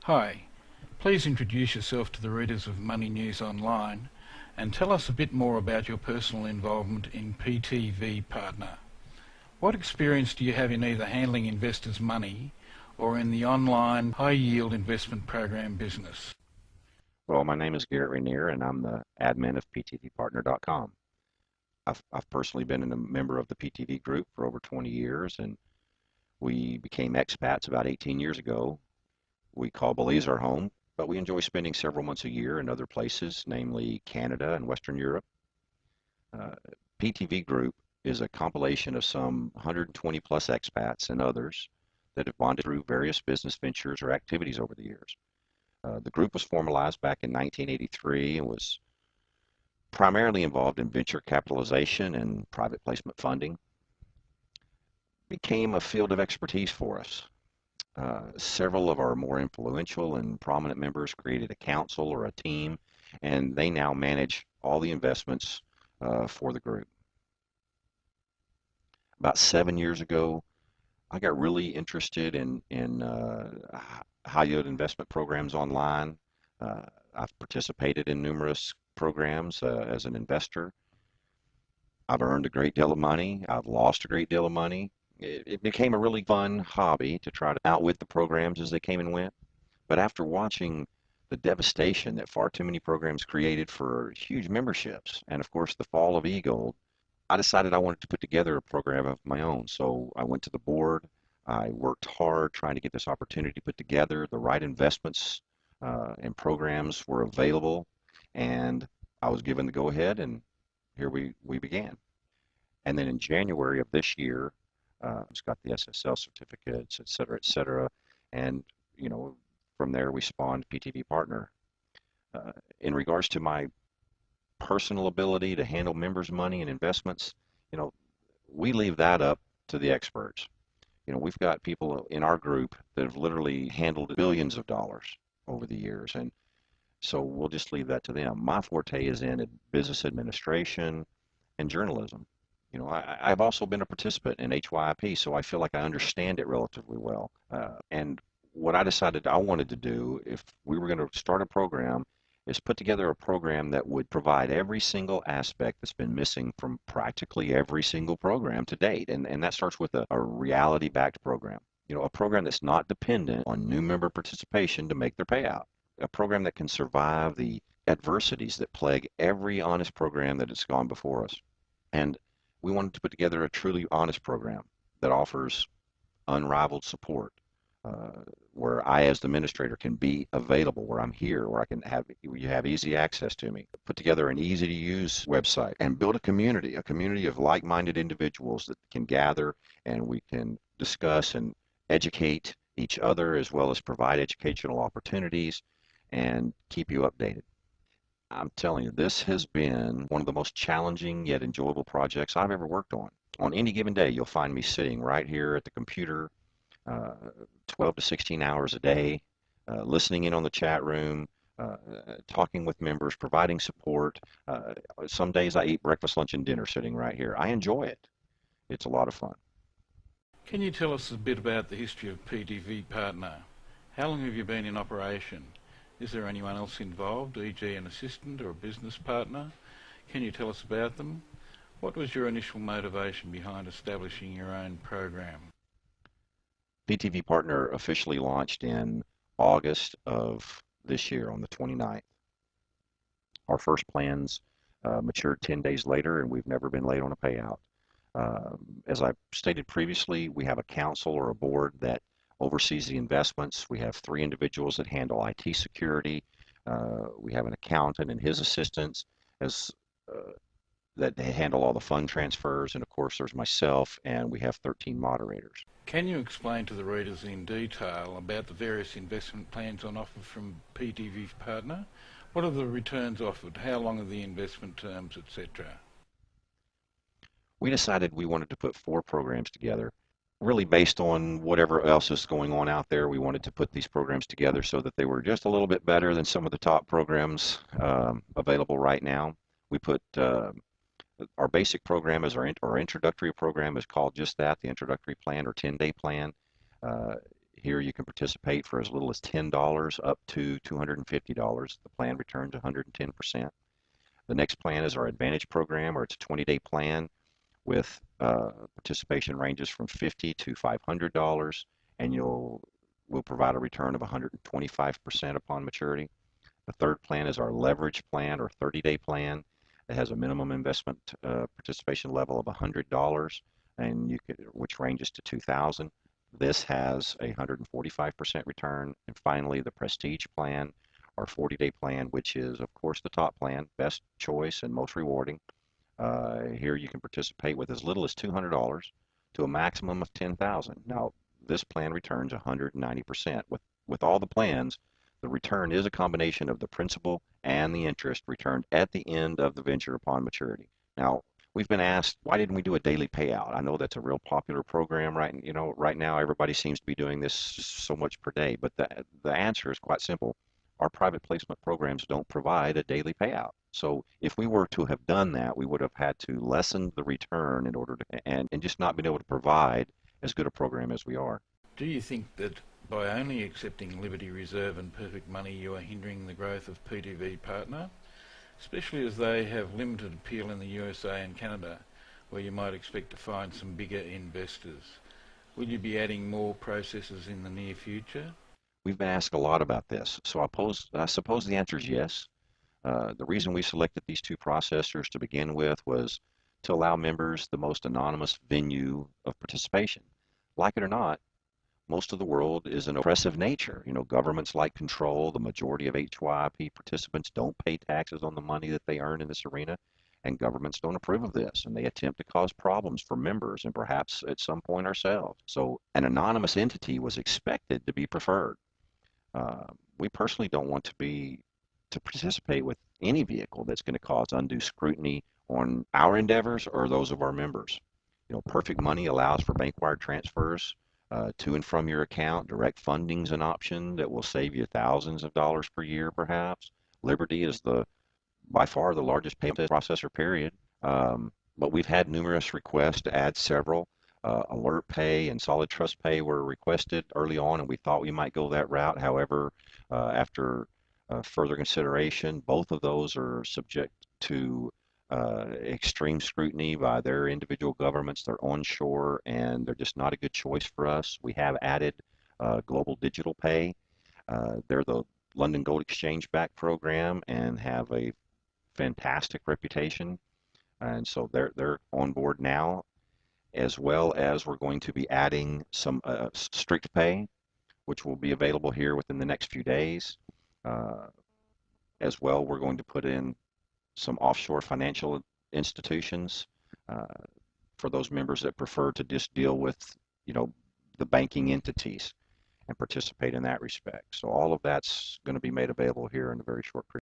Hi, please introduce yourself to the readers of Money News Online and tell us a bit more about your personal involvement in PTV Partner. What experience do you have in either handling investors' money or in the online high-yield investment program business? Well, my name is Garrett Rainier, and I'm the admin of PTVPartner.com. I've personally been a member of the PTV group for over 20 years, and we became expats about 18 years ago. We call Belize our home, but we enjoy spending several months a year in other places, namely Canada and Western Europe. Uh, PTV Group is a compilation of some 120 plus expats and others that have bonded through various business ventures or activities over the years. The group was formalized back in 1983 and was primarily involved in venture capitalization and private placement funding. Became a field of expertise for us. Several of our more influential and prominent members created a council or a team, and they now manage all the investments for the group. About 7 years ago, I got really interested in high yield investment programs online. Uh, I've participated in numerous programs as an investor. I've earned a great deal of money. I've lost a great deal of money. It became a really fun hobby to try to outwit the programs as they came and went. But after watching the devastation that far too many programs created for huge memberships, and of course the fall of e-gold, I decided I wanted to put together a program of my own. So I went to the board. I worked hard trying to get this opportunity put together. The right investments and programs were available, and I was given the go-ahead, and here we began. And then in January of this year, just got the SSL certificates, et cetera, and you know, from there we spawned PTV Partner. In regards to my personal ability to handle members' money and investments, you know, we leave that up to the experts. You know, we've got people in our group that have literally handled billions of dollars over the years, and so we'll just leave that to them. My forte is in business administration and journalism. You know, I've also been a participant in HYIP, so I feel like I understand it relatively well. And what I decided I wanted to do, if we were going to start a program, is put together a program that would provide every single aspect that's been missing from practically every single program to date. And that starts with a reality-backed program. You know, a program that's not dependent on new member participation to make their payout. A program that can survive the adversities that plague every honest program that has gone before us. And we wanted to put together a truly honest program that offers unrivaled support, where I, as the administrator, can be available, where I'm here, where I can have you have easy access to me. Put together an easy-to-use website and build a community of like-minded individuals that can gather and we can discuss and educate each other as well as provide educational opportunities and keep you updated. I'm telling you, this has been one of the most challenging yet enjoyable projects I've ever worked on. On any given day, you'll find me sitting right here at the computer, uh, 12 to 16 hours a day, listening in on the chat room, uh, talking with members, providing support. Some days I eat breakfast, lunch, and dinner sitting right here. I enjoy it. It's a lot of fun. Can you tell us a bit about the history of PTV Partner? How long have you been in operation? Is there anyone else involved, e.g. an assistant or a business partner? Can you tell us about them? What was your initial motivation behind establishing your own program? PTV Partner officially launched in August of this year on the 29th. Our first plans matured 10 days later, and we've never been late on a payout. As I stated previously, we have a council or a board that oversees the investments. We have 3 individuals that handle IT security. We have an accountant and his assistants as that they handle all the fund transfers, and of course there's myself, and we have 13 moderators. Can you explain to the readers in detail about the various investment plans on offer from PTV Partner? What are the returns offered? How long are the investment terms, etc.? We decided we wanted to put 4 programs together, really based on whatever else is going on out there. We wanted to put these programs together so that they were just a little bit better than some of the top programs available right now. We put our basic program is our introductory program is called just that, the introductory plan or 10-day plan. Uh, Here you can participate for as little as $10 up to $250. The plan returns 110%. The next plan is our Advantage program, or it's a 20-day plan with participation ranges from $50 to $500, and we'll provide a return of 125% upon maturity. The third plan is our Leverage plan, or 30-day plan. It has a minimum investment participation level of $100, and which ranges to $2,000. This has a 145% return. And finally, the Prestige plan, our 40-day plan, which is, of course, the top plan, best choice and most rewarding. Here you can participate with as little as $200 to a maximum of $10,000. Now, this plan returns 190%. With all the plans, the return is a combination of the principal and the interest returned at the end of the venture upon maturity. Now, we've been asked, why didn't we do a daily payout? I know that's a real popular program right now. Everybody seems to be doing this so much per day, but the answer is quite simple. Our private placement programs don't provide a daily payout. So if we were to have done that, we would have had to lessen the return in order to, and just not been able to provide as good a program as we are. Do you think that by only accepting Liberty Reserve and Perfect Money you are hindering the growth of PTV Partner, especially as they have limited appeal in the USA and Canada, where you might expect to find some bigger investors? Will you be adding more processors in the near future? We've been asked a lot about this, so I suppose the answer is yes. The reason we selected these two processors to begin with was to allow members the most anonymous venue of participation. Like it or not, most of the world is an oppressive nature. Governments like control. The majority of HYIP participants don't pay taxes on the money that they earn in this arena, and governments don't approve of this, and they attempt to cause problems for members and perhaps at some point ourselves. So an anonymous entity was expected to be preferred. We personally don't want to participate with any vehicle that's going to cause undue scrutiny on our endeavors or those of our members. Perfect Money allows for bank wire transfers to and from your account. Direct funding's an option that will save you thousands of dollars per year, perhaps. Liberty is by far the largest payment processor, period. But we've had numerous requests to add several. Alert Pay and Solid Trust Pay were requested early on, and we thought we might go that route. However, after further consideration, both of those are subject to extreme scrutiny by their individual governments. They're onshore, and they're just not a good choice for us. We have added Global Digital Pay. They're the London Gold Exchange backed program and have a fantastic reputation, and so they're on board now, as well as we're going to be adding some Strict Pay, which will be available here within the next few days. As well, we're going to put in some offshore financial institutions for those members that prefer to just deal with, the banking entities and participate in that respect. So all of that's going to be made available here in a very short period.